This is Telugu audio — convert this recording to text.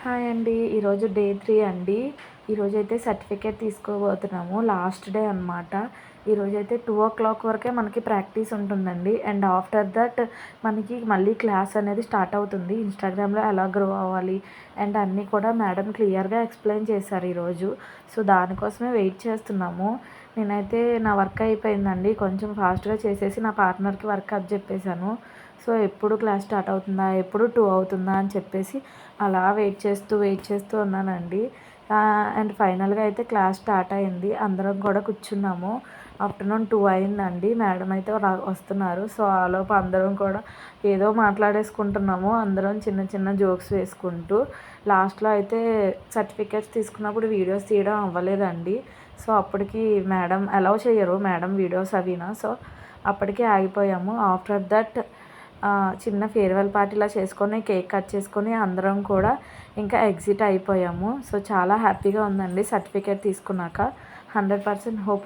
హాయ్ అండి. ఈరోజు డే 3 అండి. ఈరోజైతే సర్టిఫికేట్ తీసుకోబోతున్నాము. లాస్ట్ డే అనమాట. ఈరోజైతే 2:00 వరకే మనకి ప్రాక్టీస్ ఉంటుందండి. అండ్ ఆఫ్టర్ దట్ మనకి మళ్ళీ క్లాస్ అనేది స్టార్ట్ అవుతుంది. ఇన్‌స్టాగ్రామ్‌లో ఎలా గ్రో అవ్వాలి అండ్ అన్నీ కూడా మేడం క్లియర్‌గా ఎక్స్‌ప్లెయిన్ చేశారు ఈరోజు. సో, దానికోసమే వెయిట్ చేస్తున్నాము. నేనైతే నా వర్క్ అయిపోయిందండి. కొంచెం ఫాస్ట్‌గా చేసేసి నా పార్ట్నర్‌కి వర్క్ అప్పజెప్పేసాను. సో, ఎప్పుడు క్లాస్ స్టార్ట్ అవుతుందా? ఎప్పుడు 2 అవుతుందా? అని చెప్పేసి అలా వెయిట్ చేస్తూ ఉన్నానండి. అండ్ ఫైనల్‌గా అయితే క్లాస్ స్టార్ట్ అయింది. అందరం కూడా కూర్చున్నాము. ఆఫ్టర్‌నూన్ 2 అయిందండి. మేడం అయితే వస్తున్నారు. సో, ఆలోపు అందరం కూడా ఏదో మాట్లాడేసుకుంటున్నాము. అందరం చిన్న చిన్న జోక్స్ వేసుకుంటూ. లాస్ట్‌లో అయితే సర్టిఫికేట్స్ తీసుకున్నప్పుడు వీడియోస్ తీయడం అవ్వలేదండి. సో, అప్పటికి మేడం అలౌ చేయరు మేడం వీడియోస్ అవినా. సో, అప్పటికే ఆగిపోయాము. ఆఫ్టర్ దట్ చిన్న ఫేర్‌వెల్ పార్టీలా చేసుకొని, కేక్ కట్ చేసుకొని అందరం కూడా ఇంకా ఎగ్జిట్ అయిపోయాము. సో, చాలా హ్యాపీగా ఉందండి సర్టిఫికేట్ తీసుకున్నాక. 100% హోప్